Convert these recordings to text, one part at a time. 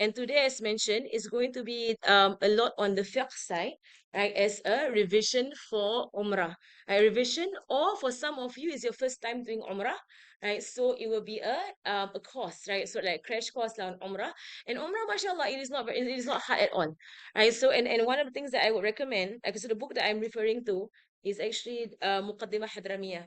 And today, as mentioned, is going to be a lot on the fiqh side, right, as a revision for Umrah. A revision, or for some of you, is your first time doing Umrah, right? So it will be a course, right? So like crash course on Umrah. And Umrah, mashallah, it is not hard at all, right? So and one of the things that I would recommend, like so the book that I'm referring to is actually Muqaddimah Hadramiyah.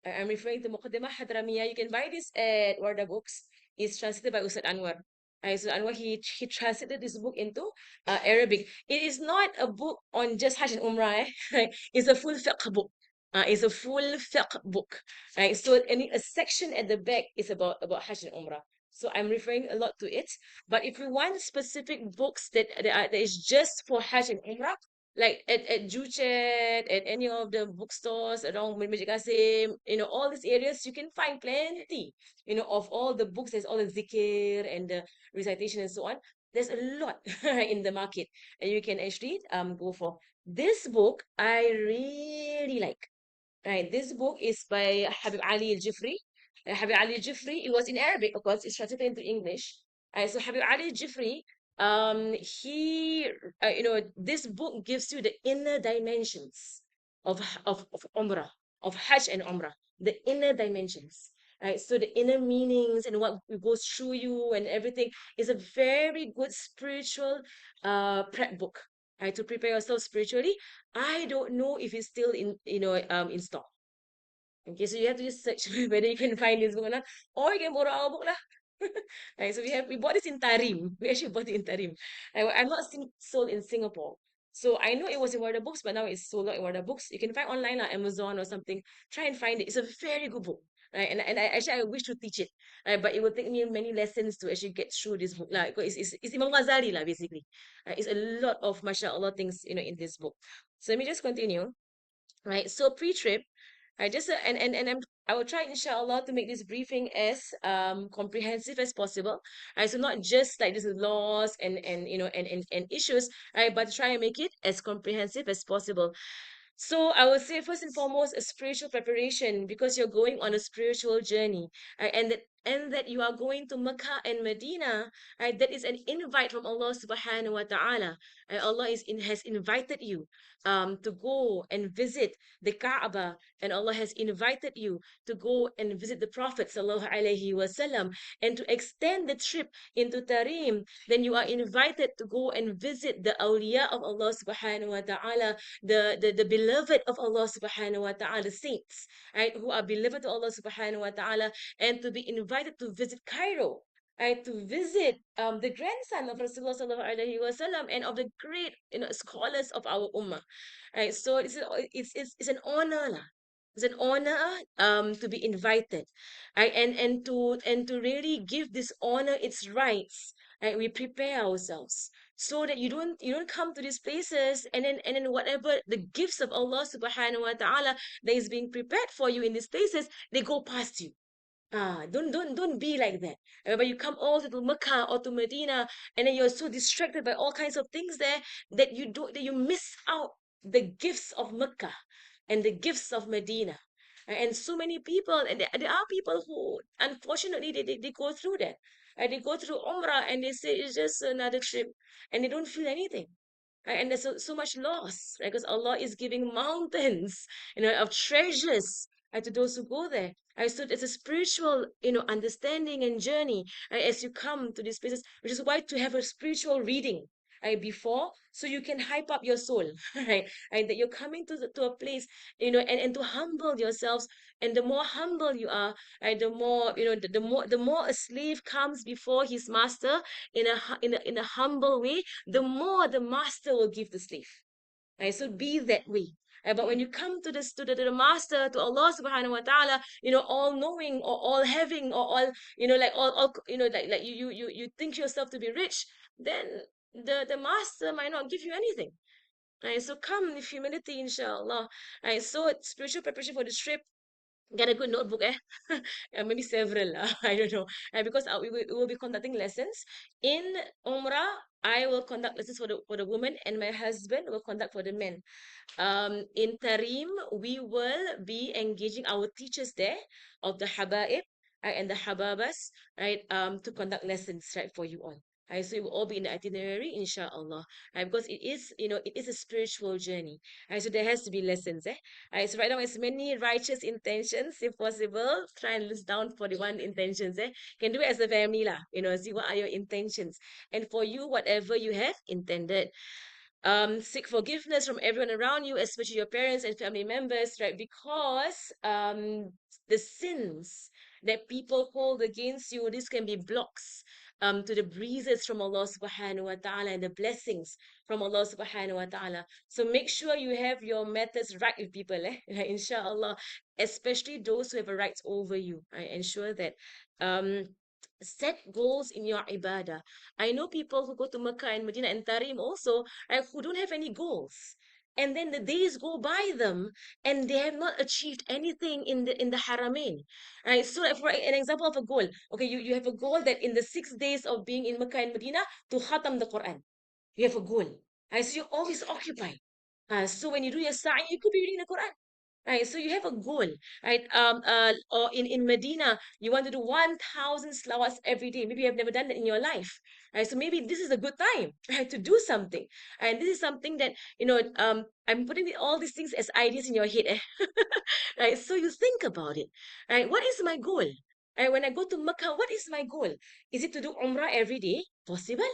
I'm referring to Muqaddimah Hadramiyah. You can buy this at Warda Books. It's translated by Ustad Anwar. So Anwar, he translated this book into Arabic. It is not a book on just Hajj and Umrah. Right? It's a full fiqh book. It's a full fiqh book. Right? So a section at the back is about Hajj and Umrah. So I'm referring a lot to it. But if you want specific books that is just for Hajj and Umrah, like at Juchat, at any of the bookstores around Masjid Qasim, all these areas, you can find plenty, of all the books. There's all the zikr and the recitation and so on. There's a lot in the market, and you can actually go for. This book I really like. Right, this book is by Habib Ali al-Jifri. Habib Ali al-Jifri, it was in Arabic, of course, it's translated into English. So Habib Ali al-Jifri, he, this book gives you the inner dimensions of Umrah, of Hajj and Umrah, the inner dimensions. Right, so the inner meanings and what goes through you and everything is a very good spiritual prep book, right, to prepare yourself spiritually. I don't know if it's still in stock. Okay, so you have to just search whether you can find this book or not, or you can borrow our book lah. Right, so we bought this in Tarim. We actually bought it in Tarim. I'm not sold in Singapore. So I know it was in Wardah Books, but now it's sold out in Wardah Books. You can find online like Amazon or something. Try and find it. It's a very good book. Right, and I wish to teach it. Right, but it will take me many lessons to actually get through this book. Like it's Imam Ghazali lah, basically. It's a lot of mashallah things, in this book. So let me just continue. Right, so pre-trip, I just I will try inshallah to make this briefing as comprehensive as possible. Right, so not just like this laws and issues, right, but try and make it as comprehensive as possible. So I would say first and foremost a spiritual preparation, because you're going on a spiritual journey, right? And that you are going to Mecca and Medina, right? That is an invite from Allah subhanahu wa ta'ala. Right? Allah has invited you to go and visit the Kaaba, and Allah has invited you to go and visit the Prophet sallallahu alaihi wasallam, and to extend the trip into Tarim. Then you are invited to go and visit the awliya of Allah subhanahu wa ta'ala, the beloved of Allah subhanahu wa ta'ala, saints, right, who are beloved to Allah subhanahu wa ta'ala, and to be invited to visit Cairo, right, to visit the grandson of Rasulullah sallallahu alaihi wasallam and of the great scholars of our ummah, right. So it's an honor lah. It's an honor to be invited, right, and to really give this honor its rights, right. We prepare ourselves so that you don't come to these places, and then whatever the gifts of Allah subhanahu wa ta'ala that is being prepared for you in these places, they go past you. Don't be like that. But you come all to Mecca or to Medina, and then you're so distracted by all kinds of things there that you miss out the gifts of Mecca and the gifts of Medina. And so many people, and there are people who unfortunately they go through that. They go through Umrah and they say it's just another trip, and they don't feel anything. Right? And there's so much loss, right? Because Allah is giving mountains, of treasures, right, to those who go there. Right? So it's a spiritual, understanding and journey, right, as you come to these places, which is why to have a spiritual reading, right, before, so you can hype up your soul, right? Right? That you're coming to a place, and to humble yourselves. And the more humble you are, right, the more, the more a slave comes before his master in a humble way, the more the master will give the slave. Right? So be that way. But when you come to the master, to Allah subhanahu wa ta'ala, all knowing or all having or all, like all like you think yourself to be rich, then the master might not give you anything. Right? So come with humility, inshallah. Right? So spiritual preparation for the trip, get a good notebook, eh? Maybe several, I don't know. Because we will be conducting lessons. In Umrah, I will conduct lessons for the women, and my husband will conduct for the men. In Tarim, we will be engaging our teachers there of the Habaib, right, and the Hababas, right, to conduct lessons, right, for you all. So it will all be in the itinerary, inshallah. Because it is, it is a spiritual journey. So there has to be lessons. So right now, as many righteous intentions, if possible, try and list down 41 intentions. Can do it as a family lah. See what are your intentions, and for you, whatever you have intended. Seek forgiveness from everyone around you, especially your parents and family members, right? Because the sins that people hold against you, this can be blocks to the breezes from Allah subhanahu wa ta'ala and the blessings from Allah subhanahu wa ta'ala. So make sure you have your methods right with people, inshallah, especially those who have a right over you. Right? Ensure that set goals in your ibadah. I know people who go to Mecca and Medina and Tarim also, right, who don't have any goals. And then the days go by them and they have not achieved anything in the Haramain. Right? So like for an example of a goal, okay, you have a goal that in the 6 days of being in Mecca and Medina to khatam the Quran. You have a goal. Right? So you're always occupied. So when you do your sa'i, you could be reading the Quran. Right, so you have a goal, right? Or in Medina, you want to do 1,000 slawats every day. Maybe you have never done that in your life, right? So maybe this is a good time, right, to do something. And this is something that, I'm putting all these things as ideas in your head, right? So you think about it, right? What is my goal? Right, when I go to Mecca, what is my goal? Is it to do Umrah every day? Possible.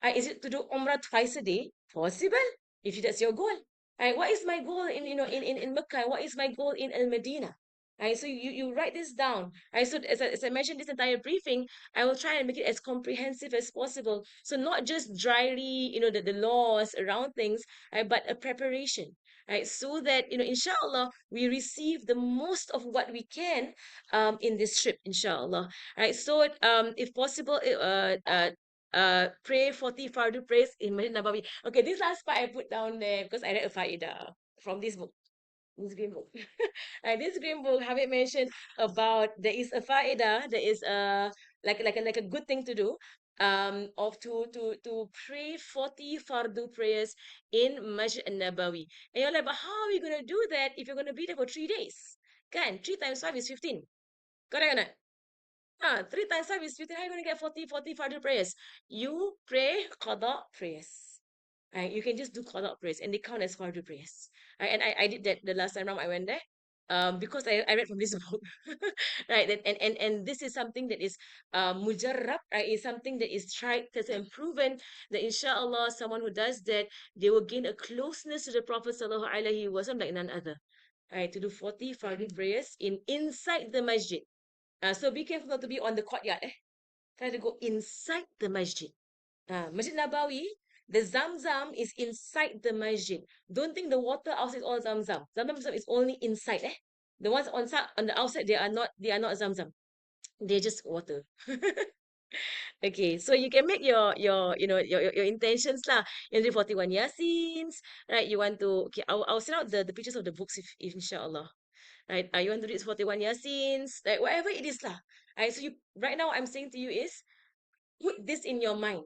Is it to do Umrah twice a day? Possible, if that's your goal. What is my goal in Mecca? What is my goal in Al Medina? So you write this down. So as I mentioned this entire briefing, I will try and make it as comprehensive as possible. So not just dryly, the laws around things, but a preparation. So that inshallah we receive the most of what we can in this trip, inshallah. So if possible, pray 40 fardu prayers in Masjid Nabawi. Okay, this last part I put down there because I read a faida from this book, this green book. This green book, have it mentioned about there is a faida, there is a like a good thing to do. Of to pray 40 fardu prayers in Masjid Nabawi. And you're like, but how are we gonna do that if you're gonna be there for 3 days? Can 3 times 5 is 15. Correct or not? 3 times 5 is 15. How are you going to get 40 fardu prayers? You pray qada prayers. You can just do qada prayers and they count as fardu prayers. And I did that the last time around I went there. Because I read from this book. Right. And this is something that is mujarrab, right? It's something that is tried, tested, and proven that inshallah someone who does that, they will gain a closeness to the Prophet sallallahu alaihi wasallam like none other. Right, to do 40 fardu prayers inside the masjid. So be careful not to be on the courtyard. Try to go inside the masjid. Masjid Nabawi, the Zamzam is inside the masjid. Don't think the water outside is all Zamzam. Zamzam is only inside. The ones on the outside, they are not Zamzam. They're just water. Okay, so you can make your intentions lah. You do 41 Yasins, right? You want to, okay, I'll send out the pictures of the books if inshallah. Right? You want to read 41 Yasins, like whatever it is lah. Right? So you right now I'm saying to you is put this in your mind.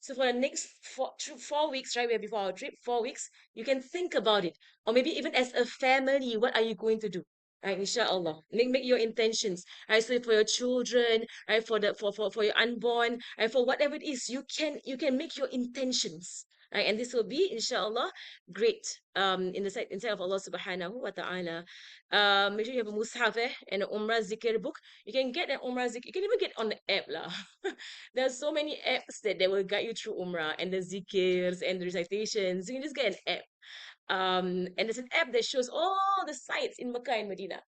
So for the next 4 weeks, right, before our trip, 4 weeks, you can think about it. Or maybe even as a family, what are you going to do? Right, inshallah. Make your intentions. Right. So for your children, right, for your unborn, right, for whatever it is, you can make your intentions. Right, and this will be, inshallah, great in the sight inside of Allah subhanahu wa ta'ala. Make sure you have a mushaf and an Umrah zikr book. You can get an Umrah zikr, you can even get on the app lah. There's so many apps that will guide you through Umrah and the zikrs and the recitations. You can just get an app. And there's an app that shows all the sites in Mecca and Medina.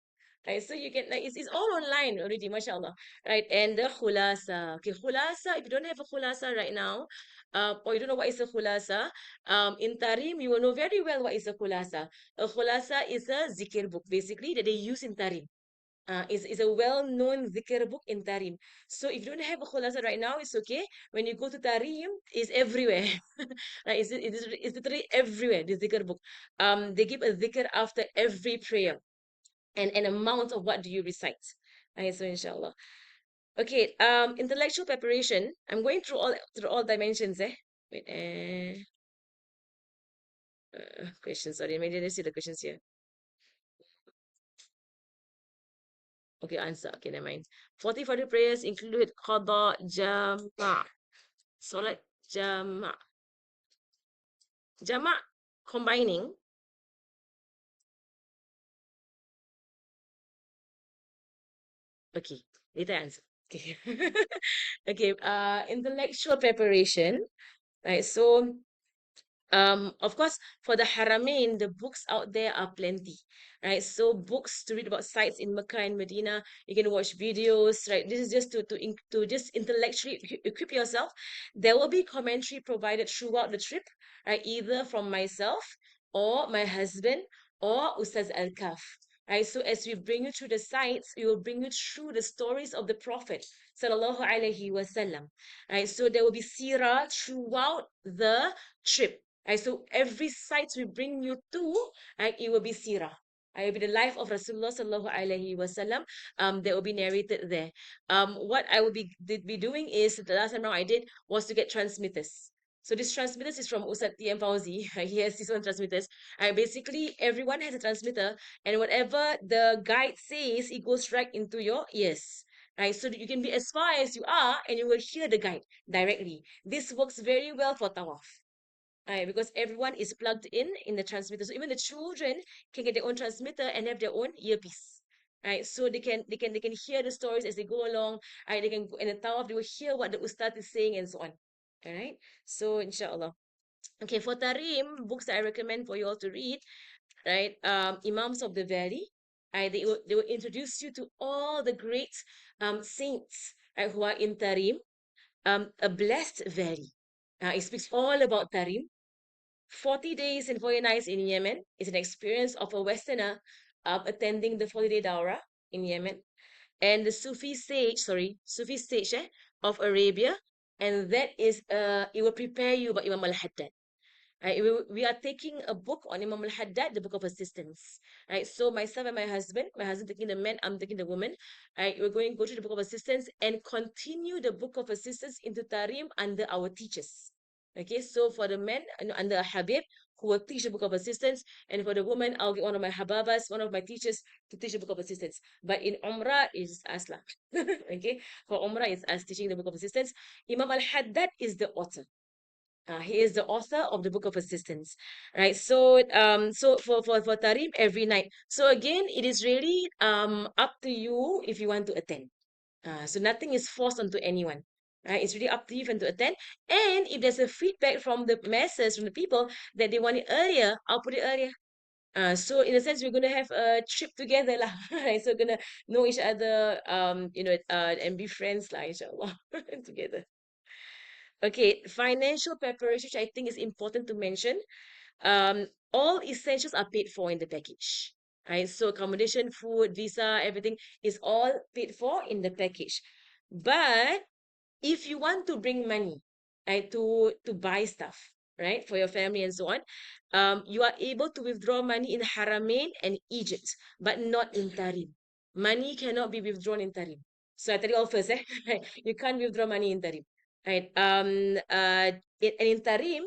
Right, so you can like it's all online already, mashallah. Right, and the khulasa. Okay, khulasa. If you don't have a khulasa right now, or you don't know what is a khulasa, in Tarim you will know very well what is a khulasa. A khulasa is a zikr book basically that they use in Tarim. Is a well-known dhikr book in Tarim. So if you don't have a khulasa right now, it's okay. When you go to Tarim, it's everywhere. Right? It's literally everywhere, this dhikr book. They give a dhikr after every prayer and an amount of what do you recite. Right, so inshallah. Okay, intellectual preparation. I'm going through all dimensions, eh? Wait, questions, sorry, maybe let's see the questions here. Okay, answer. Okay, never mind. 40 prayers include qada, jama. Solat jama'. Jama' combining. Okay, later answer. Okay. Okay, intellectual preparation. Right. So of course, for the Haramain, the books out there are plenty, right? So books to read about sites in Mecca and Medina. You can watch videos, right? This is just to just intellectually equip yourself. There will be commentary provided throughout the trip, right? Either from myself or my husband or Ustaz Al Kaf. Right, so as we bring you through the sites, we will bring you through the stories of the Prophet, sallallahu alaihi wasallam. Right, so there will be seerah throughout the trip. Right, so every site we bring you to, right, it will be seerah. It will be the life of Rasulullah sallallahu alaihi wasallam. That will be narrated there. What I will be doing is the last time around I did was to get transmitters. So this transmitters is from Ustad TM Fauzi. He has his own transmitters. Basically, everyone has a transmitter, and whatever the guide says, it goes right into your ears. Right, so that you can be as far as you are, and you will hear the guide directly. This works very well for tawaf. Because everyone is plugged in the transmitter. So even the children can get their own transmitter and have their own earpiece. Right, so they can hear the stories as they go along. They can go in the tawaf, they will hear what the ustad is saying and so on. All right, so inshallah. Okay, for Tarim, books that I recommend for you all to read, right? Imams of the Valley. They will introduce you to all the great saints, right, who are in Tarim. A blessed valley. It speaks all about Tarim. 40 days and 40 nights in Yemen is an experience of a Westerner attending the 40-day Dawrah in Yemen. And the Sufi stage of Arabia. And that is, it will prepare you about Imam al-Haddad. Right? We are taking a book on Imam al-Haddad, the book of assistance. Right? So myself and my husband taking the man, I'm taking the woman. Right? We're going to go to the book of assistance and continue the book of assistance into Tarim under our teachers. Okay, so for the men under a Habib who will teach the book of assistance, and for the woman, I'll get one of my Hababas, one of my teachers to teach the book of assistance. But in Umrah, it's us lah. Okay, for Umrah, it's us teaching the book of assistance. Imam al-Haddad is the author. He is the author of the Book of Assistance, right? So, so for Tarim every night. So again, it is really up to you if you want to attend. So nothing is forced onto anyone, right? It's really up to you if you want to attend. And if there's a feedback from the masses, from the people that they want it earlier, I'll put it earlier. So in a sense, we're gonna have a trip together, lah. Right? So we're gonna know each other, and be friends, lah, inshallah, together. Okay, financial preparation, which I think is important to mention. All essentials are paid for in the package. Right? So accommodation, food, visa, everything is all paid for in the package. But if you want to bring money, right, to buy stuff, right, for your family and so on, you are able to withdraw money in Haramain and Egypt, but not in Tarim. Money cannot be withdrawn in Tarim. So I tell you all first, you can't withdraw money in Tarim, right? And in Tarim,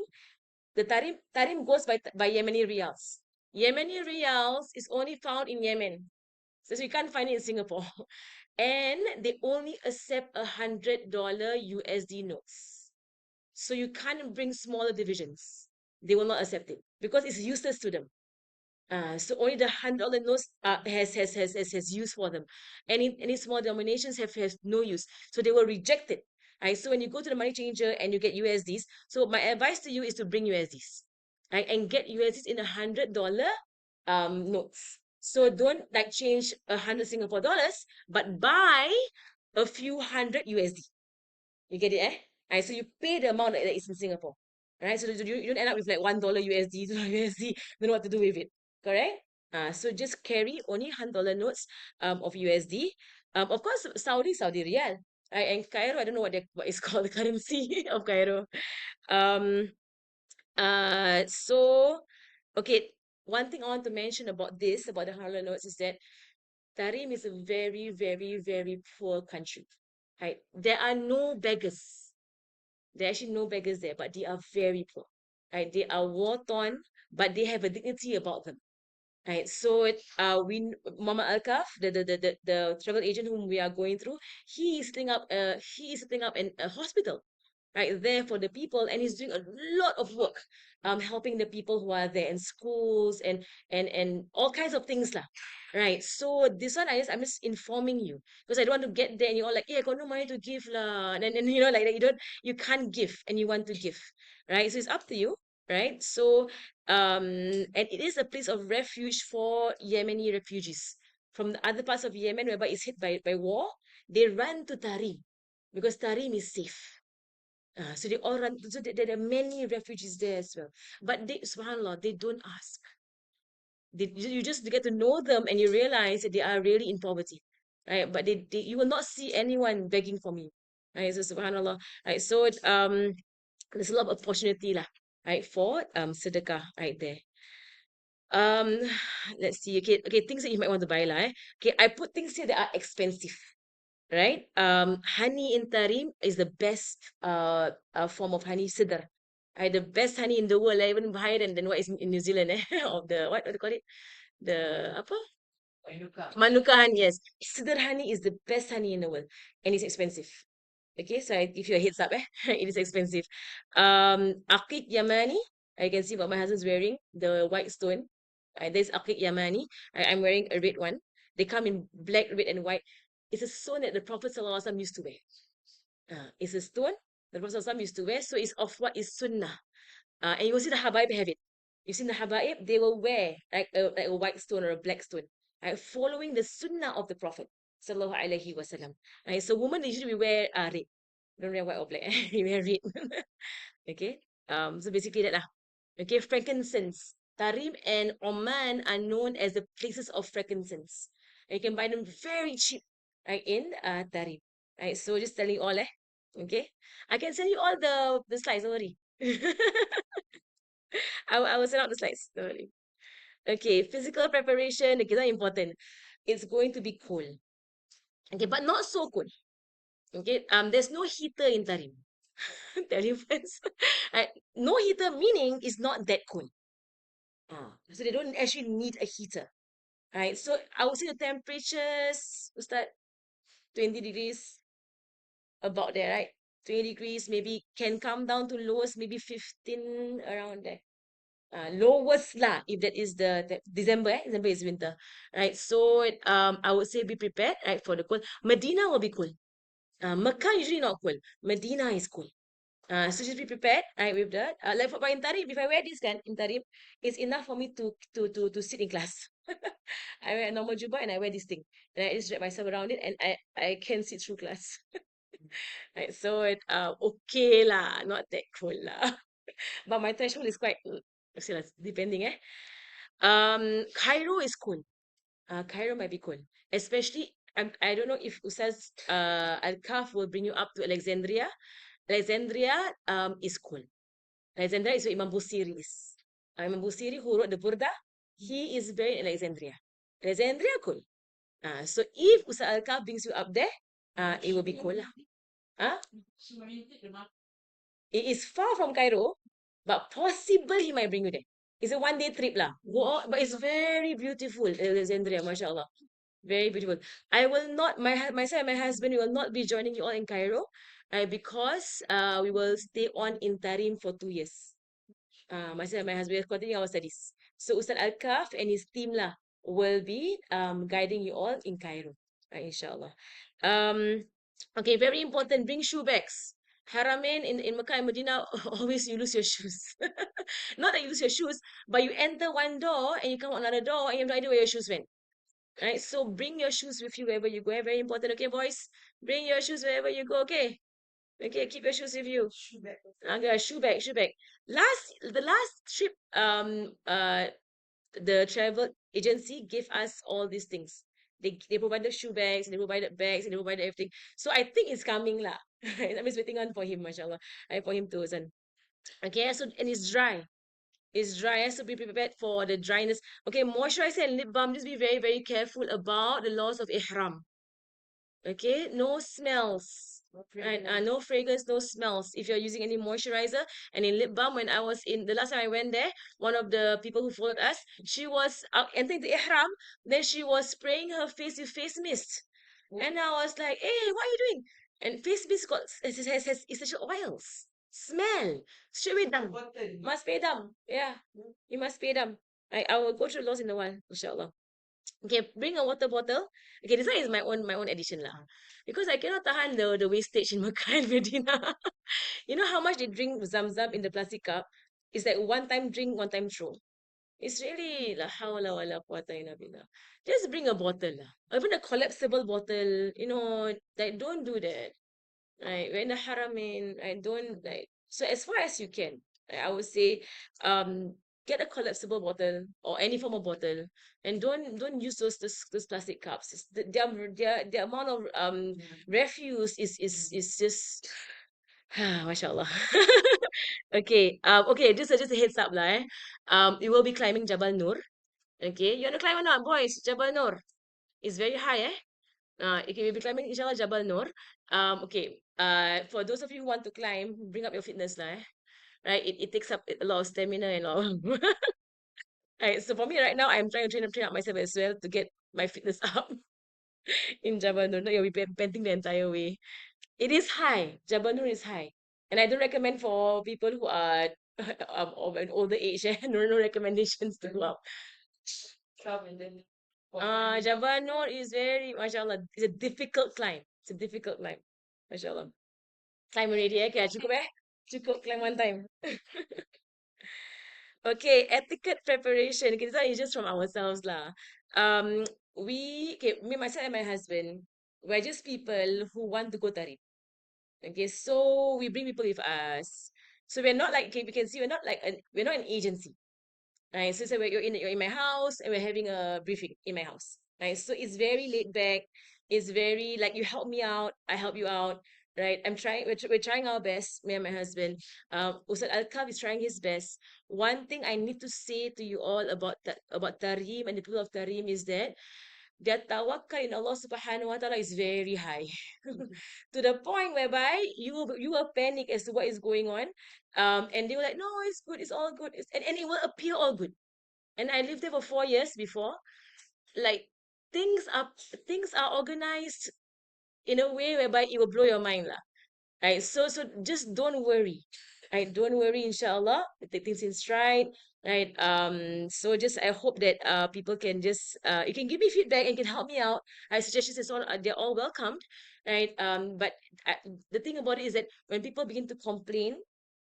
the Tarim goes by Yemeni riyals. Yemeni riyals is only found in Yemen, so you can't find it in Singapore. And they only accept $100 USD notes. So you can't bring smaller divisions. They will not accept it because it's useless to them. So only the $100 notes has use for them. Any small denominations have no use. So they will reject it. Right? So when you go to the money changer and you get USDs, so my advice to you is to bring USDs. Right? And get USDs in $100 notes. So don't like change 100 Singapore dollars, but buy a few hundred USD. You get it, eh? Right, so you pay the amount that is in Singapore. Right? So you don't end up with like $1 USD, $2 USD, don't know what to do with it. Correct? So just carry only $100 notes of USD. Of course, Saudi Riyal. Right? And Cairo, I don't know what is called the currency of Cairo. Um, so okay, one thing I want to mention about about the $100 notes is that Tarim is a very, very, very poor country. Right? There are no beggars. There are actually no beggars there, but they are very poor. Right? They are war-torn, but they have a dignity about them. Right? So Mama Alkaf, the travel agent whom we are going through, he is setting up a hospital. right there for the people, and he's doing a lot of work, helping the people who are there in schools and all kinds of things lah. Right. So this one I'm just informing you because I don't want to get there and you're all like, yeah, I got no money to give lah. And like that, you can't give and you want to give. Right. So it's up to you. Right. So and it is a place of refuge for Yemeni refugees from the other parts of Yemen whereby it's hit by war. They run to Tarim because Tarim is safe. So they all run. So there are many refugees there as well. But they, subhanAllah, they don't ask. You just get to know them and you realize that they are really in poverty, right? But you will not see anyone begging from you, right? So subhanAllah, right? So there's a lot of opportunity lah, right, for sedekah right there. Um, let's see. Okay, things that you might want to buy lah. Okay, I put things here that are expensive, right? Honey in Tarim is the best form of honey sidr. Right, the best honey in the world, even higher than what is in New Zealand, of the what do you call it? The apa? Manuka honey, yes. Sidr honey is the best honey in the world, and it's expensive. Okay, so I give you a heads up, it is expensive. Aqiq Yamani, I can see what my husband's wearing, the white stone. There's Aqiq Yamani. I'm wearing a red one. They come in black, red, and white. It's a stone that the Prophet ﷺ used to wear. It's a stone the Prophet ﷺ used to wear, so it's of what is sunnah. And you will see the Habaib have it. You've seen the Habaib, they will wear like a white stone or a black stone, right? Following the sunnah of the Prophet. Sallallahu Alaihi Wasallam. Right? So women usually we wear red. Don't wear white or black. We wear red. Okay. So basically that lah. Okay, frankincense. Tarim and Oman are known as the places of frankincense. You can buy them very cheap, right, in Tarim. Right. So just telling you all, okay. I can send you all the slides, don't worry. I will send out the slides. Don't worry. Okay, physical preparation, okay, that's important. It's going to be cold. Okay, but not so cold. Okay, there's no heater in Tarim. Tell you first. Right? No heater meaning it's not that cold. So they don't actually need a heater. Right? So I would say the temperatures will start 20 degrees, about there, right? 20 degrees, maybe can come down to lowest, maybe 15 around there. Lowest lah, if that is the December, December is winter, right? So I would say be prepared, right, for the cold. Medina will be cool. Mecca usually not cool. Medina is cool. So just be prepared, right, with that. Like for in Tarim, if I wear this kan in Tarim, it's enough for me to sit in class. I wear a normal jubah and I wear this thing, and I just wrap myself around it, and I can sit through class. Right, so okay lah, not that cool lah. But my threshold is quite, say lah, depending Cairo is cool. Cairo might be cool, especially I don't know if Ustaz Al-Kaf will bring you up to Alexandria. Alexandria is cool. Alexandria is where Imam Busiri is. Imam Busiri, who wrote the Burda, he is buried in Alexandria. Alexandria cool. So if Ustaz Al-Kaf brings you up there, it will be cool lah. It is far from Cairo, but possible he might bring you there. It's a 1 day trip lah. But it's very beautiful, Alexandria, mashallah. Very beautiful. I will not, myself and my husband, we will not be joining you all in Cairo, because we will stay on in Tarim for 2 years. Myself and my husband will continue our studies. So Ustaz Al-Kaf and his team lah will be guiding you all in Cairo, inshallah. Okay, very important, bring shoe bags. Haramain in Mecca and Medina, always you lose your shoes. Not that you lose your shoes, but you enter one door and you come out another door and you have no idea where your shoes went. Right? So bring your shoes with you wherever you go. Very important, okay, boys? Bring your shoes wherever you go, okay? Okay, keep your shoes with you. Okay, shoe bag, shoe bag. The last trip, the travel agency gave us all these things. They provided shoe bags, they provided bags, and they provided everything. So I think it's coming lah. I'm just waiting on for him, mashallah. For him to send. Okay, so and it's dry. It's dry, so be prepared for the dryness. Okay, moisturizer and lip balm. Just be very, very careful about the laws of ihram. Okay, no smells. Right, no fragrance, no smells. If you're using any moisturizer and in lip balm, when I was in the last time I went there, one of the people who followed us, she was entering the ihram, then she was spraying her face with face mist, and I was like, "Hey, what are you doing?" And face mist has essential oils. Smell. Straight away dam. Must pay dam. Yeah. You must pay dam. I will go through laws in a while, inshallah. Okay, bring a water bottle. Okay, this one is my own addition lah. Because I cannot tahan the wastage in Makkah and Medina. You know how much they drink Zamzam in the plastic cup? It's like one time drink, one time throw. It's really la hawla wala quwata illa billah. Just bring a bottle lah. Even a collapsible bottle, like don't do that. Right? When the haramin, I don't like so as far as you can. I would say, get a collapsible bottle or any form of bottle, and don't use those plastic cups. The amount of refuse is just mashallah. Okay. Okay. Just a heads up lah. You will be climbing Jabal Nur. Okay. You want to climb or not, boys? Jabal Nur. It's very high, eh? Okay, we'll be climbing inshallah Jabal Nur. Okay. For those of you who want to climb, bring up your fitness lah. Right? It takes up a lot of stamina and all. Right. So for me right now, I'm trying to train up myself as well to get my fitness up in Jabal Nur. No, you'll be panting the entire way. It is high. Jabal Nur is high, and I don't recommend for people who are of an older age. No recommendations to go up. Jabal Nur is very, mashallah, it's a difficult climb. It's a difficult climb. Mashallah. Climb already, eh? Okay, cukup eh? Cukup climb one time. Okay, etiquette preparation. Okay, this one is just from ourselves lah. Me, myself and my husband, we're just people who want to go tarik. Okay, so we bring people with us. So we're not like, okay, we can see we're not an agency. Right. So you're in my house and we're having a briefing in my house. Right. So it's very laid back. It's very like you help me out, I help you out. Right. We're trying our best, me and my husband. Ustad Al-Kaf is trying his best. One thing I need to say to you all about Tarim and the people of Tarim is that their tawakkul in Allah subhanahu wa ta'ala is very high. To the point whereby you will panic as to what is going on. And they were like, no, it's good, it's all good. And it will appear all good. And I lived there for 4 years before. Like things are things are organized in a way whereby it will blow your mind lah. Right. So just don't worry. Right. Don't worry, inshallah. Take things in stride. Right. So just I hope that people can just you can give me feedback and can help me out. Suggestions is all they're all welcomed. Right. But the thing about it is that when people begin to complain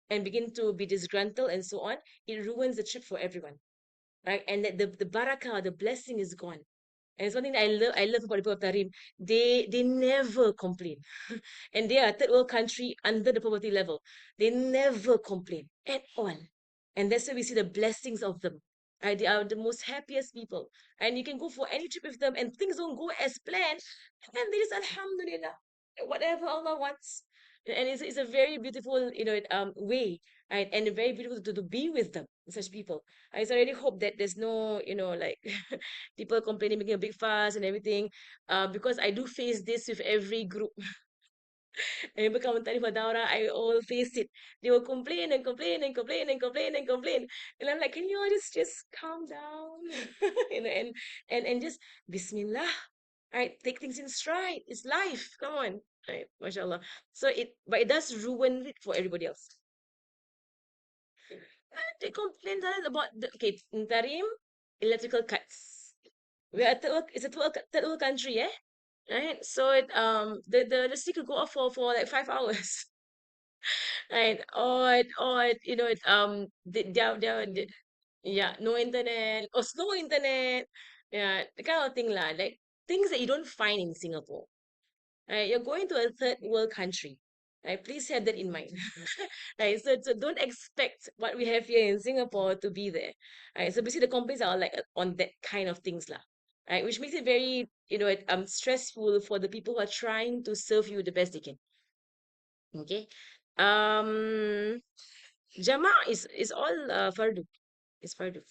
and begin to be disgruntled and so on, it ruins the trip for everyone. Right. And that the barakah, the blessing is gone. And it's something that I love about the people of Tarim. They never complain. And they are a third world country under the poverty level. They never complain at all. And that's why we see the blessings of them. Right? They are the most happiest people. And you can go for any trip with them and things don't go as planned. And then there is Alhamdulillah. Whatever Allah wants. And it's a very beautiful, way, right? And very beautiful to be with them, such people. I really hope that there's no, like people complaining, making a big fuss and everything. Because I do face this with every group. And become for Daura, I all face it. They will complain and complain and complain and complain and complain. And I'm like, can you all just calm down? And just Bismillah. Right? Take things in stride. It's life. Come on. Right, mashallah. But it does ruin it for everybody else. They complain about in Tarim, electrical cuts. It's a third world country, eh? Right? So the stick could go off for like 5 hours. Right? Yeah, no internet or slow internet. Yeah, the kind of thing lah. Like things that you don't find in Singapore. Right? You're going to a third world country. Right? Please have that in mind. Right? So don't expect what we have here in Singapore to be there. Right? So basically the complaints are like on that kind of things lah. Right? Which makes it very, stressful for the people who are trying to serve you the best they can. Okay. Jama' is all fardu. It's fardu.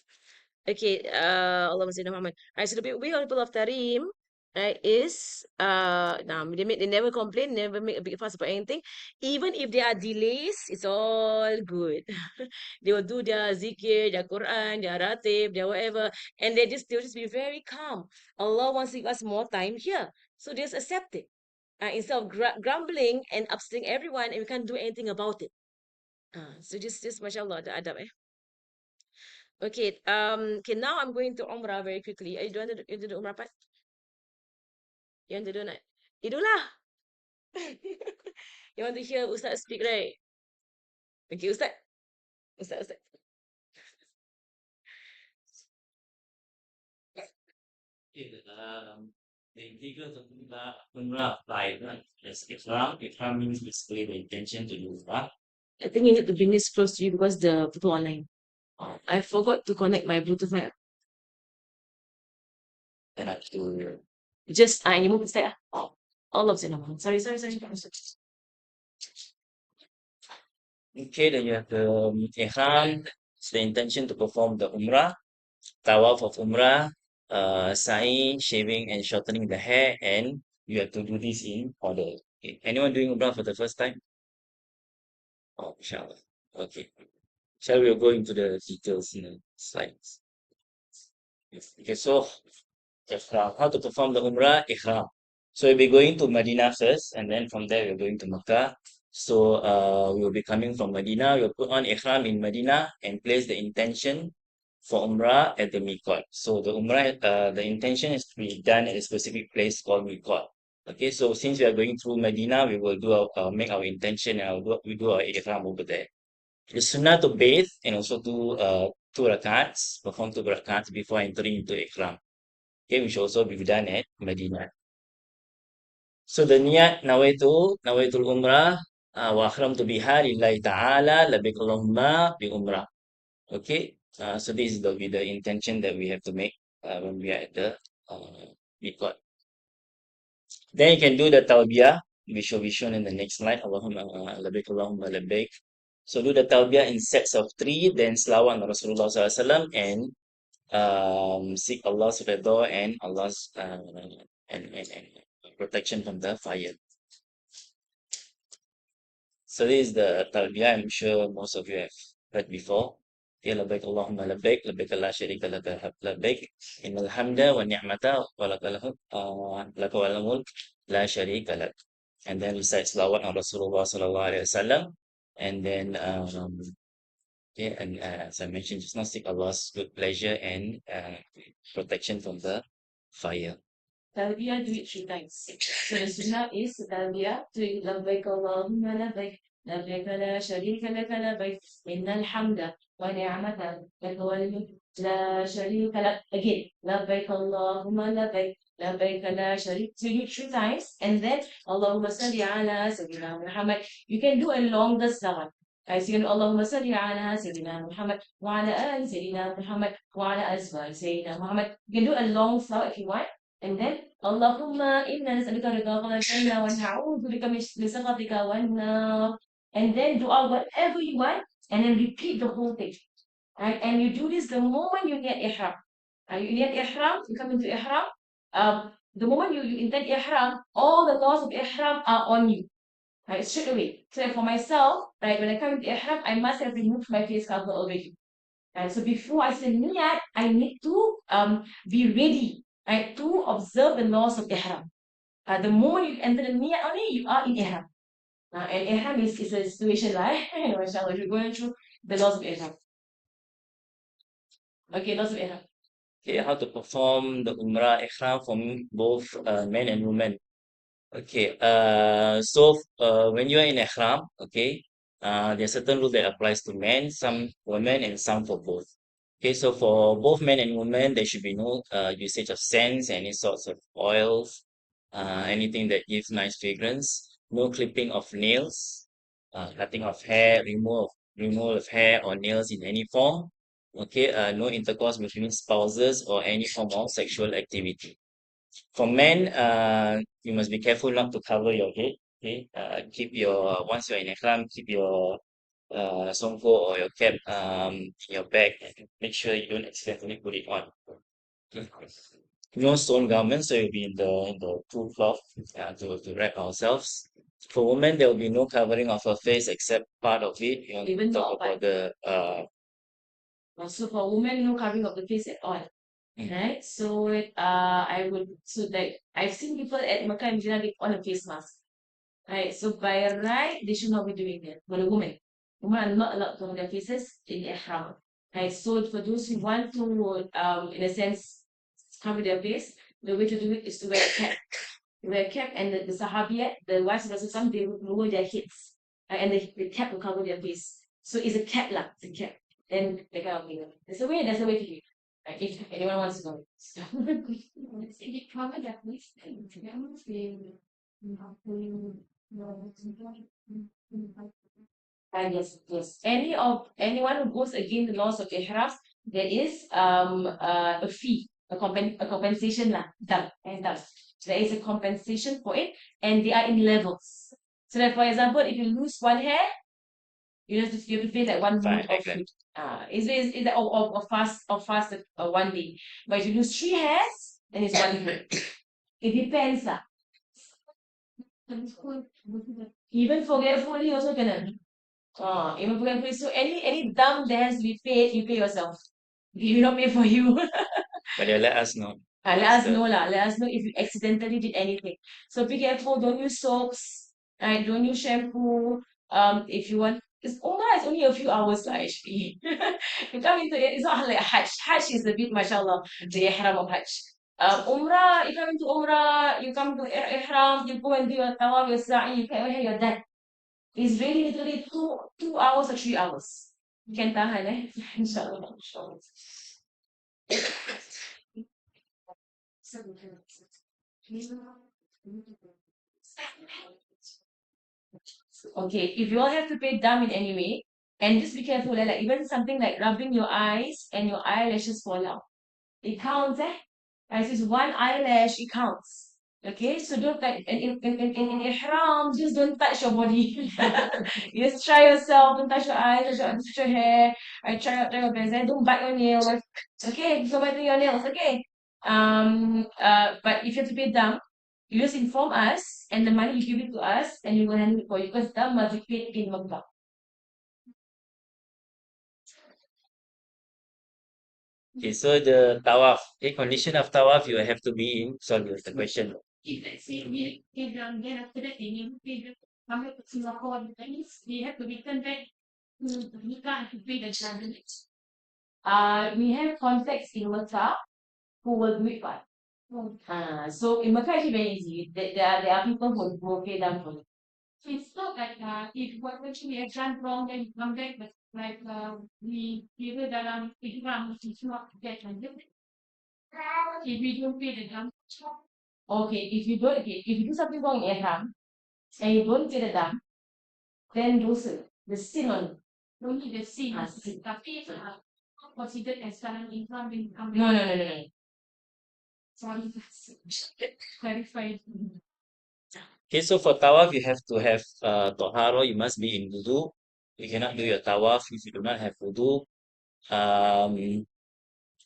Okay, Allahumma sayyidina Muhammad. Right, so the way of people of Tarim, right, is they never complain, never make a big fuss about anything. Even if there are delays, it's all good. They will do their zikir, their Quran, their ratib, their whatever, and they'll just be very calm. Allah wants to give us more time here, so just accept it. Instead of grumbling and upsetting everyone, and we can't do anything about it. So just mashallah, the adab, eh? Okay, okay, now I'm going to Umrah very quickly. You want to do the Umrah part? You want to do that? You do lah. You want to hear Ustaz speak, right? Okay, Ustaz. Ustaz. Okay, the integral of Umrah apply, right? Yes, Ikram. Ikram means basically the intention to do Umrah. I think you need to bring this close to you because the people online. I forgot to connect my Bluetooth mic. Then I have to. Just you move instead. All of them. Sorry. Okay, then you have the Ihram. It's the intention to perform the Umrah, Tawaf of Umrah, sa'i, shaving and shortening the hair, and you have to do this in order. Okay. Anyone doing Umrah for the first time? Oh, inshallah. Okay. Shall we go into the details in the slides? Yes. Okay, so Ihram. How to perform the Umrah? Ihram. So we'll be going to Medina first, and then from there we're going to Makkah. So we'll be coming from Medina. We'll put on Ihram in Medina and place the intention for Umrah at the Miqat. So the Umrah, the intention is to be done at a specific place called Miqat. Okay, so since we are going through Medina, we will do our, make our intention and we do our Ihram over there. The Sunnah to bathe and also do two rakats, perform two rakats before entering into Ihram. Okay, which also be done at Medina. So the niyat nawaitul umrah wa akhramtu biha lillahi ta'ala labbaik Allahumma bi umrah. Okay, so this is the intention that we have to make when we are at the miqat. Then you can do the talbiyah, which will be shown in the next slide. Allahumma labbaik Allahumma labbaik. So do the talbiyah in sets of three, then salawat on Rasulullah SAW and seek Allah's redha and Allah's and protection from the fire. So this is the talbiyah. I'm sure most of you have heard before. Ya labbaik Allahumma labbaik, labbaik la syarika laka labbaik, innal hamda wa ni'mata wa laka wal mulk la syarika lak. And then recite salawat on Rasulullah sallallahu alaihi wasallam. And then yeah, and as I mentioned just now, seek Allah's good pleasure and protection from the fire. Talbiyah, do it 3 times. So the sunnah is talbiyah, doing labbaik Allahumma labbaik, labbaik la sharika laka labbaik, innal hamda wa ni'mata laka wal mulk la sharika lak. Again, labbaik Allahumma labbaik, labbaik la sharika. So you do 3 times, and then Allahumma salli ala sayyidina Muhammad. You can do a longer salawat. So you can Allahumma salli ala sayyidina Muhammad wa ala ali sayyidina Muhammad wa ala azwaj sayyidina Muhammad. You can do a long salawat if you want. And then Allahumma inna nas'aluka ridhaka wal janna wa na'udhu bika min sakhatika wan nar. And then dua whatever you want and then repeat the whole thing. Right? And you do this the moment you get ihram. You get ihram, you come into ihram. The moment you intend ihram, all the laws of ihram are on you. Right? Straight away. So for myself, right, when I come into ihram, I must have removed my face cover already. So before I say niyat, I need to be ready, right, to observe the laws of ihram. The moment you enter the niyat only, you are in ihram. And ihram is a situation, right? Mashallah, you're going through the laws of ihram. Okay, laws of ihram. Okay, how to perform the Umrah Ihram for both men and women. Okay, so when you are in Ihram, okay, there are certain rules that applies to men, some women, and some for both. Okay, so for both men and women, there should be no usage of scents, any sorts of oils, anything that gives nice fragrance, no clipping of nails, cutting of hair, removal of hair or nails in any form. Okay, no intercourse between spouses or any form of sexual activity. For men, you must be careful not to cover your head. Okay, keep your once you're in ihram, keep your songko or your cap in your bag and make sure you don't accidentally put it on. Okay. No stone garments, so you'll be in the full cloth to wrap ourselves. For women, there will be no covering of her face except part of it. You want to Even talk the about the So for women, no covering of the face at all. Right? So I would so like I've seen people at Makkah and Medina with on a face mask. Right? So by right, they should not be doing that for the woman. women are not allowed to cover their faces in ihram. Right? So for those who want to, in a sense, cover their face, the way to do it is to wear a cap. Wear a cap, and the Sahabiyat, the wives of Rasulullah, they would lower their heads, and the cap will cover their face. So it's a cap lah, it's a cap. Then that kind of thing. There's a way to do it. Right? If anyone wants to know. So, if you cover their face, yes, yes. Anyone who goes against the laws of ihram, there is a fee, a compensation lah, dam and dam. There is a compensation for it, and they are in levels. So that, for example, if you lose one hair, you have to pay like one Fine, mood of excellent. food. Is that of fast 1 day. But if you lose 3 hairs, then it's 1 day. It depends lah. Even forgetfully also kena. Even forgetfully. So any dumb that has to be paid, you pay yourself. We will not pay for you. But they let us know. Let What's us the know lah. Let us know if you accidentally did anything. So be careful. Don't use soaps. Right? Don't use shampoo. If you want, it's Umrah is only a few hours lah actually. You come into it. It's not like Hajj. Hajj is a bit, mashallah, the ihram of Hajj. Umrah. You come into Umrah. You come to ihram. You go and do your tawaf, your sa'i. You can wear your dad. It's really literally 2 hours or 3 hours. You can tahan, eh? Inshallah. Inshallah. Okay, if you all have to pay dumb in any way, and just be careful, like even something like rubbing your eyes and your eyelashes fall out. It counts, eh? As is one eyelash, it counts. Okay, so don't like in ihram, just don't touch your body. You just try yourself, don't touch your eyes, touch your hair, I try your best. Don't bite your nails. Okay, don't bite your nails, okay. But if you have to pay dumb, you just inform us and the money you give it to us and we will handle it for you because dumb must be paid in Makkah. Okay, so the tawaf, okay, condition of tawaf, you have to be in, sorry, what's the question? If let's say we pay them, then after that they need to pay them, come back to Singapore, that means they have to return back to Mecca to pay the travel. We have contacts in Mecca who will do it for us. So in Mecca actually very easy. There are people who will pay them for you. So it's not like if what actually we have done wrong, then you come back, but like we give it dalam ihram, it's not that like that. If we don't pay the dam. Okay, if you do something wrong in ihram and you don't pay the dam, then dosa. The sin on you. Only the sin. Sin. Tapi not considered as dalam ihram when you come back. No. Sorry, clarify. Okay, so for tawaf, you have to have toharo, you must be in wudu. You cannot do your tawaf if you do not have wudu. Um,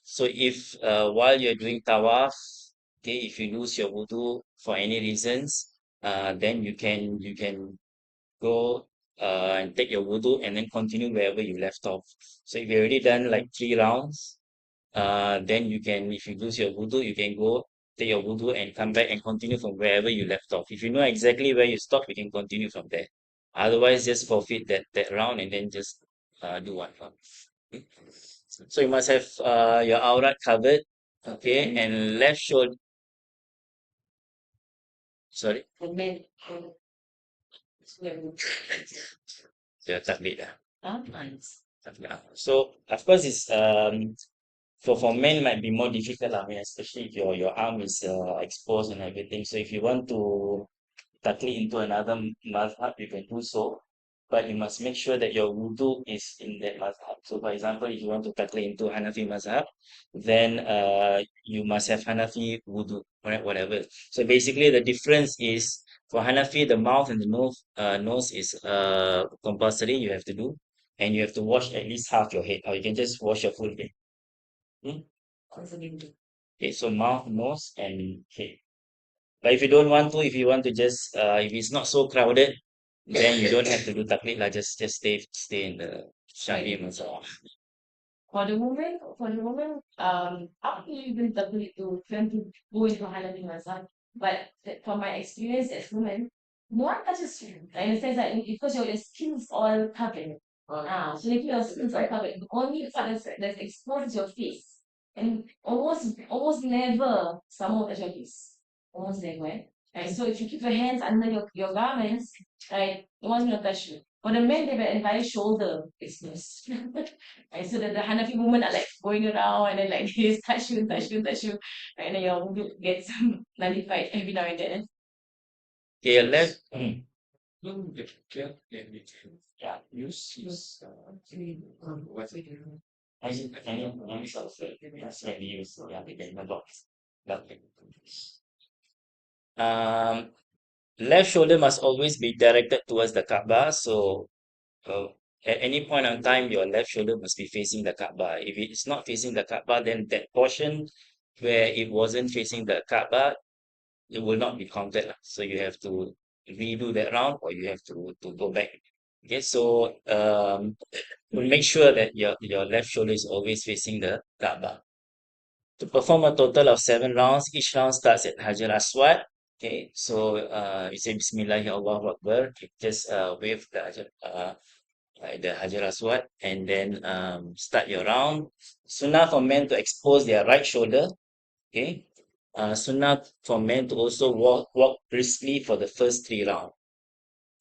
so if while you're doing tawaf, okay, if you lose your wudu for any reasons, then you can go and take your wudu and then continue wherever you left off. So if you already done like 3 rounds, then you can, if you lose your wudu, you can go take your wudu and come back and continue from wherever you left off. If you know exactly where you stopped, you can continue from there. Otherwise, just forfeit that round and then just do one round. Okay. So you must have your aurat covered, okay, and left shoulder. Sorry, And then, your takbir lah. nice. Takbir. So of course, it's for men might be more difficult lah. I mean, especially if your arm is exposed and everything. So if you want to tackle into another mazhab, you can do so. But you must make sure that your wudu is in that mazhab. So for example, if you want to tackle into Hanafi mazhab, then you must have Hanafi wudu, right? Whatever. So basically the difference is for Hanafi, the mouth and the nose is compulsory, you have to do. And you have to wash at least half your head, or you can just wash your full head. Hmm? Okay, so mouth, nose, and head. But if you don't want to, if you want to just, if it's not so crowded, then you don't have to do taklid lah. Just stay in the Shafi mazhab. For the moment, up to you even to trying to go into Hanafi Mazhab. But from my experience as women, no one touches you. In the sense that because your skin is all covered. So if your skins are covered, the only part that's exposed is your face. And almost never someone will touch your face. Almost never. Right? So if you keep your hands under your garments, right, no one's gonna touch you. For the men, they have an entire shoulder exposed. Right? So that the Hanafi women are like going around and then like this, touch you, touch you, touch you. Right? And then your wudu gets nullified every now and then. Okay, your left. Any sort of maybe use the box. Um, Left shoulder must always be directed towards the Kaaba. So uh, at any point in time, your left shoulder must be facing the Kaaba. If it's not facing the Kaaba, then that portion where it wasn't facing the Kaaba, it will not be counted lah. So you have to redo that round or you have to go back. Okay, so we'll make sure that your left shoulder is always facing the Kaaba. To perform a total of 7 rounds, each round starts at Hajar Aswad. Okay, so you say Bismillah, Allahu Akbar. You just wave the Hajar Aswad and then start your round. Sunnah for men to expose their right shoulder. Okay. Sunnah for men to also walk briskly for the first 3 rounds.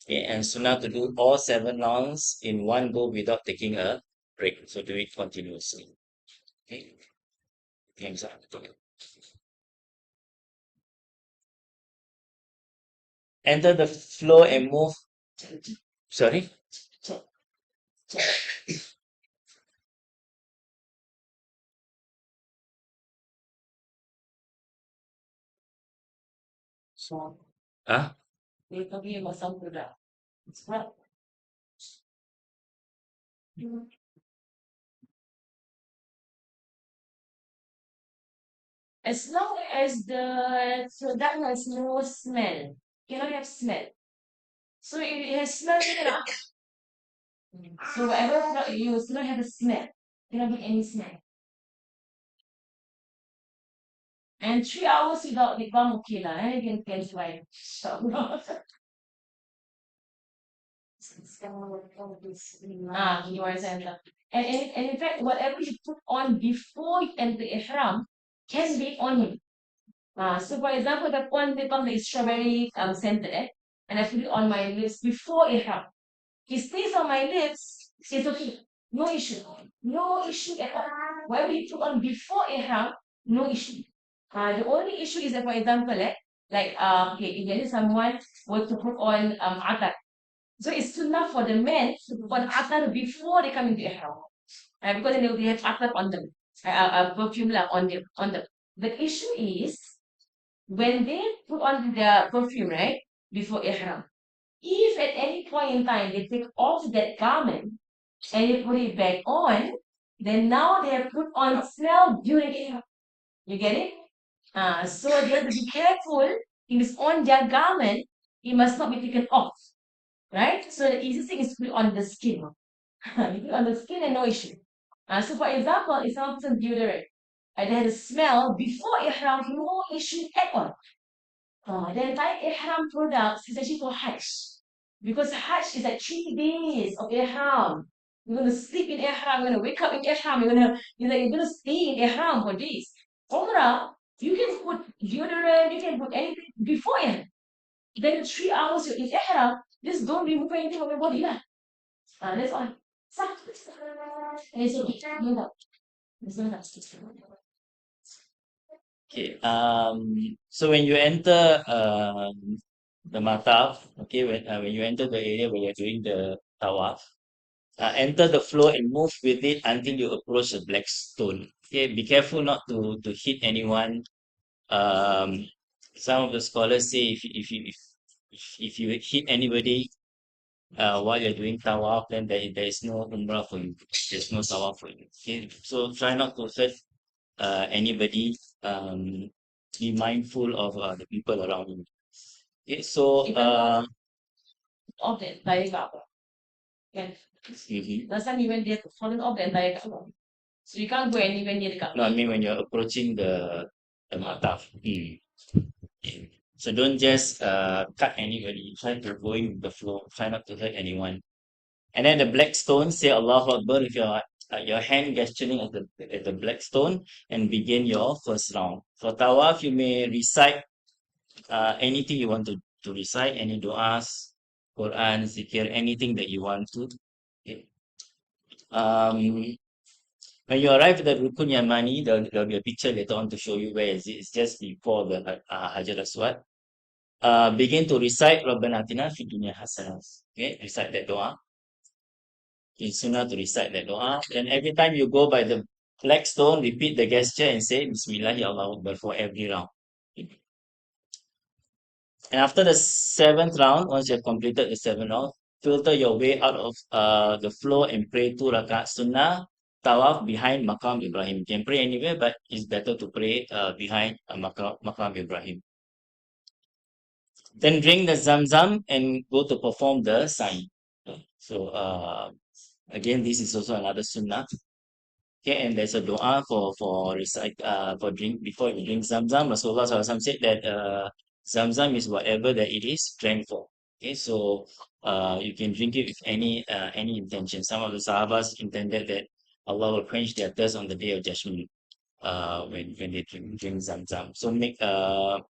Okay, and Sunnah to do all 7 rounds in one go without taking a break. So do it continuously. Okay. Thanks. Enter the flow and move. Sorry. So Ah, we're talking about some product. It's not. As long as the product has no smell, cannot have smell. So if it has smell, you cannot. So whatever product you use cannot have a smell. Cannot be any smell. And 3 hours without lip balm, okay lah. You can try. So, keyword center. And in fact, whatever you put on before you enter ihram can be on you. So for example, the one lip balm that is strawberry scented, and I put it on my lips before ihram. It stays on my lips, it's okay. No issue. No issue at all. Whatever you put on before ihram, no issue. The only issue is that, for example, like okay, if there is someone were to put on atar. So it's sunnah for the men to put on atar before they come into ihram. Because then they have atar on them. Perfume on them. The issue is when they put on the perfume, right, before ihram, if at any point in time they take off that garment and they put it back on, then now they have put on smell during ihram. You get it? So they have to be careful. If it's on their garment, it must not be taken off. Right? So the easiest thing is to put it on the skin. You put it on the skin and no issue. So for example, if someone puts on deodorant, and they had a smell before ihram, no issue at all. The entire ihram products is actually for Hajj. Because Hajj is like 3 days of ihram. You're gonna sleep in ihram, you're gonna wake up in ihram, you're gonna stay in ihram for days. Umrah, you can put deodorant, you can put anything before ihram. Then the 3 hours you're in ihram, just don't remove anything from your body lah. That's all. And it's okay. No doubt. There's no doubt. okay. So when you enter the mataf, okay, when you enter the area where you're doing the tawaf, enter the floor and move with it until you approach the black stone. Okay, be careful not to hit anyone. Um, some of the scholars say if you hit anybody while you're doing tawaf, then there is no umrah for you. There's no tawaf for you. Okay, so try not to hurt anybody. Be mindful of the people around you. Okay, so Of the entire Kaaba. Can. mhm. Last time we went there, fallen off the entire Kaaba. So you can't go anywhere near the No, I Kaaba. mean when you're approaching the mataf. Okay. So don't just cut anybody. Try to go in with the flow. Try not to hurt anyone. And then the black stone, say Allahu Akbar with your hand gesturing at the black stone and begin your first round. For tawaf, you may recite anything you want to recite, any du'as, Quran, zikir, anything that you want to. Okay. When you arrive at the Rukun Yamani, there'll be a picture later on to show you where is it. It's just before the Hajar Aswad. Begin to recite Rabbana Atina Fid Dunya Hasanah. Okay, recite that dua. It's sunnah to recite that dua. Then every time you go by the black stone, repeat the gesture and say Bismillahi Allahu Akbar for every round. And after the seventh round, once you have completed the seventh round, filter your way out of the floor and pray 2 rakaat sunnah tawaf behind Maqam Ibrahim. You can pray anywhere, but it's better to pray behind Maqam Ibrahim. Then drink the Zamzam and go to perform the sign. So again, this is also another sunnah. Okay, and there's a dua for recite for drink before you drink Zamzam. Rasulullah SAW said that Zamzam is whatever that it is drank for. Okay, so you can drink it with any intention. Some of the Sahabas intended that Allah will quench their thirst on the day of judgment when they drink Zamzam. So make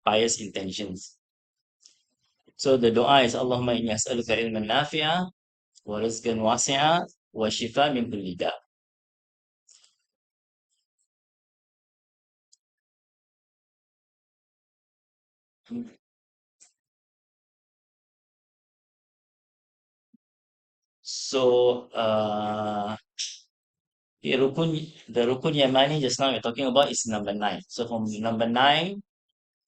pious intentions. So the dua is Allahumma inni as'aluka ilman nafi'a wa rizqan wasi'a wa shifa min kulli da'. So the Rukun Yamani just now we're talking about is number 9. So from number 9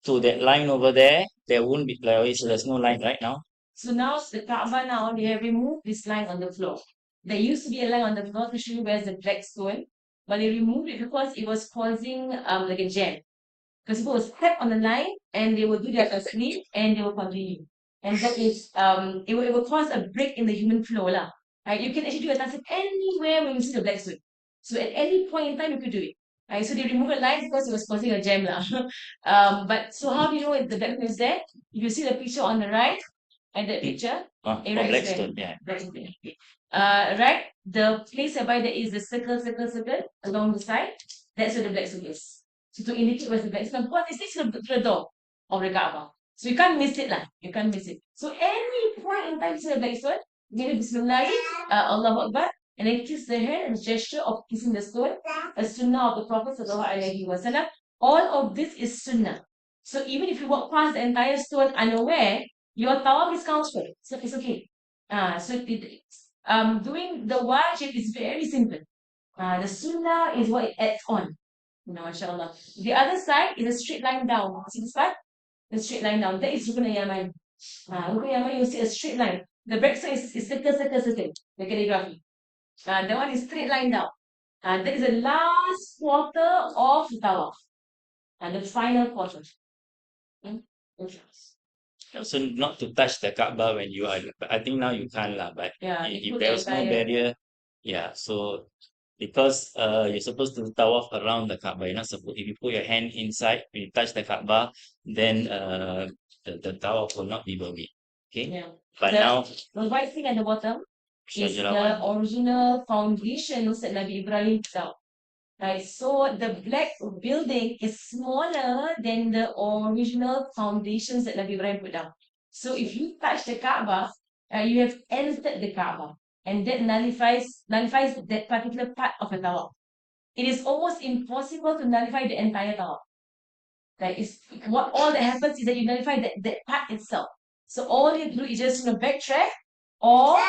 to that line over there, there won't be there's no line right now. So now the Kaaba now they have removed this line on the floor. There used to be a line on the floor to show you where's the black stone, but they removed it because it was causing like a jam. Because people will step on the line and they will do their tasleem and they will continue. And that is it will cause a break in the human flow lah. Right? You can actually do a tasleem anywhere when you see the black stone. So at any point in time you could do it. Right? So they removed the line because it was causing a jam lah. But so how do you know if the black stone is there? If you see the picture on the right, and that picture, For right is there. Blackstone, yeah. Right is there. Right, the place whereby there is the circle along the side, that's where the black stone is. So to indicate where's the black stone, because it's next to the door of the Kaaba. So you can't miss it lah. You can't miss it. So any point in time you see the black stone, you do Bismillah, Allahu Akbar, and then kiss the hand and gesture of kissing the stone, a sunnah of the Prophet sallallahu alaihi wasallam. All of this is sunnah. So even if you walk past the entire stone unaware, your tawaf is counted. So it's okay. Doing the wajib is very simple. The sunnah is what it adds on. Mashallah. The other side is a straight line down. See this part? The straight line down. That is Rukun al-Yaman. Rukun al-Yaman, you see a straight line. The back side is circle, the calligraphy. That one is straight line down. That is the last quarter of the tawaf. And the final quarter. Hmm? Okay. So not to touch the Kaaba when you are, I think now you can't lah, but Yeah, if there's no barrier, yeah, so because you're supposed to tawaf around the Kaaba, you're not supposed, if you put your hand inside, when you touch the Kaaba, then the tawaf will not be valid. Okay? Yeah. But now the white thing at the bottom is the original foundations that Nabi Ibrahim put out. Right, so the black building is smaller than the original foundations that Nabi Ibrahim put down. So if you touch the Kaaba, you have entered the Kaaba, and that nullifies that particular part of the tawaf. It is almost impossible to nullify the entire tawaf. Like it's what all that happens is that you nullify that part itself. So all you do is just backtrack or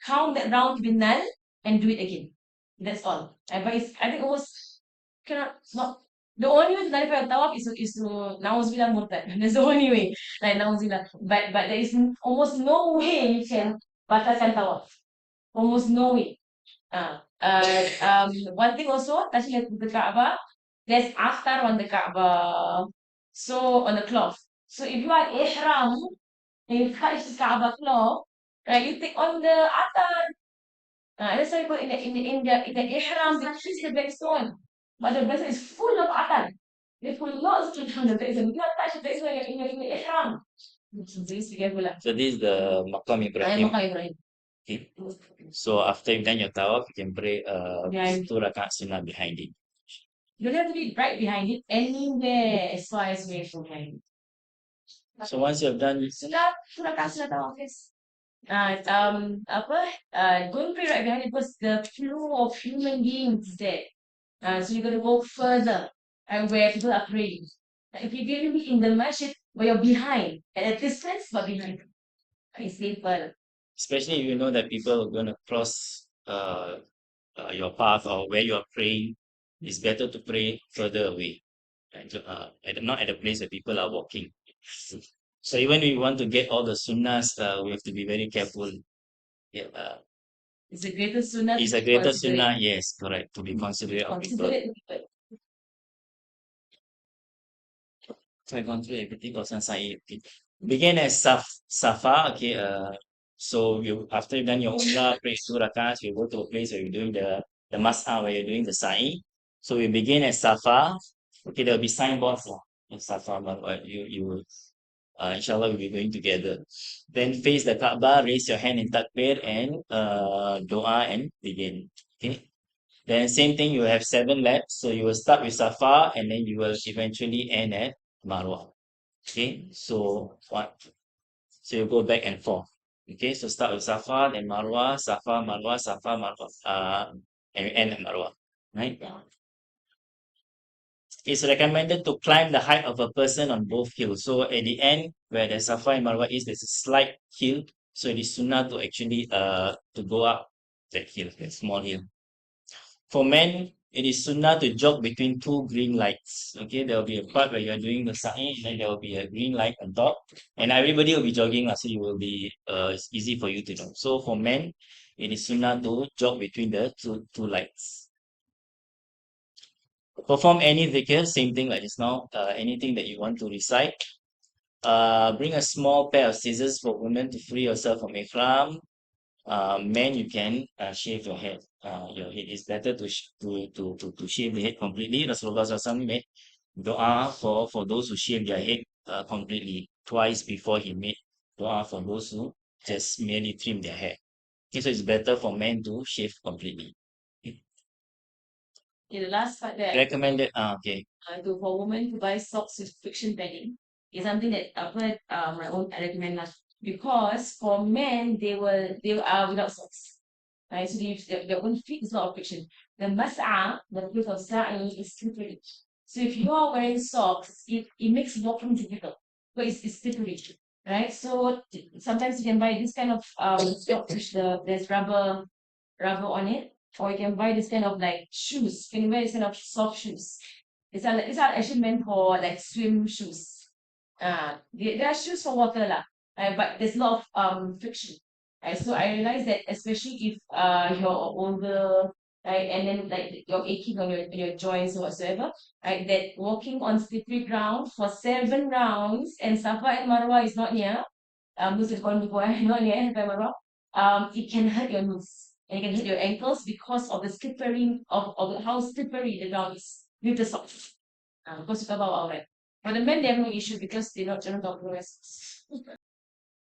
count that round to be null and do it again. That's all. But it's, I think almost cannot not the only way to nullify a tawaf is to na'uzubillah murtad. That's the only way. Like na'uzubillah. But there is almost no way you can batalkan tawaf. Almost no way. One thing also, touching the Kaaba, there's akhtar on the Kaaba. So on the cloth. So if you are ihram and you touch the Kaaba cloth, right, you take on the atar. That's why in the ihram they kiss the blackstone. But the blackstone is full of atar. They put lots of on the blackstone. You cannot touch the blackstone in the ihram. So please be careful. So this is the Maqam Ibrahim. Maqam Ibrahim. Okay. So after you've done your tawaf, you can pray Behind. 2 rakaat sunnah behind it. You don't have to be right behind it, anywhere as far as we're from behind it. So once you've done, Sudah tawaf, yes. Apa? Don't pray right behind it because the flow of human beings is there. So you got to go further and where people are praying. If you're going to be in the masjid where you're behind, at a distance, but behind, it's safer. especially if you know that people are going to cross your path or where you are praying, it's better to pray further away, right? Not at a place where people are walking. So even if we want to get all the sunnahs, we have to be very careful. Yeah, It's a greater sunnah it's to a be greater considerate. sunnah, yes, correct, to be considerate of people. Considerate people. So I gone through everything Gosan Said. Okay. Begin as Safa, okay, so you after you've done your Umrah, pray 2 rakats, you go to a place where you're doing the Mas'a, where you're doing the Sa'i. So we begin at Safa. Okay, there'll be signboards lah in Safa, but you inshallah we'll be going together. Then face the Kaaba, raise your hand in takbir and dua and begin. Okay. Then same thing, you have 7 laps. So you will start with Safa and then you will eventually end at Marwah. Okay, so what? So you go back and forth. Okay, so start with Safa, then Marwah, Safa, Marwah, Safa, Marwah. And you end at Marwah. Right? It's recommended to climb the height of a person on both hills. So at the end, where the Safa and Marwah is, there's a slight hill. So it is sunnah to actually to go up that hill, that small hill. For men, it is sunnah to jog between 2 green lights. Okay, there will be a part where you are doing the sa'i, and then there will be a green light on top, and everybody will be jogging, so you will be it's easy for you to know. So for men, it is sunnah to jog between the two lights. Perform any dhikr, same thing like just now. Anything that you want to recite. Bring a small pair of scissors for women to free yourself from ihram. Men, you can shave your head. Your head is better to shave the head completely. Rasulullah SAW made dua for those who shave their head completely twice before he made dua for those who just merely trim their hair. Okay, so it's better for men to shave completely. Okay. The last part that Recommended. Okay. for women to buy socks with friction padding is something that I've heard my own I recommend lah. Because for men they are without socks. Right? So their own feet is not of friction. The mas'a, the place of sa'i is slippery. So if you are wearing socks, it makes walking difficult. But it's slippery. Right? So sometimes you can buy this kind of socks which there's rubber on it. Or you can buy this kind of like shoes. You can buy this kind of soft shoes. These are actually meant for like swim shoes. They are shoes for water lah. But there's a lot of friction. So I realized that especially if you're older, right, and then like you're aching on your joints or whatsoever, right, that walking on slippery ground for 7 rounds and Safa and Marwa is not near, those are going before not near Safa and Marwa, it can hurt your knees and it can hurt your ankles because of the slippery of how slippery the ground is with the socks. Because you cover our right. For the men, they have no issue because they're not general doctors.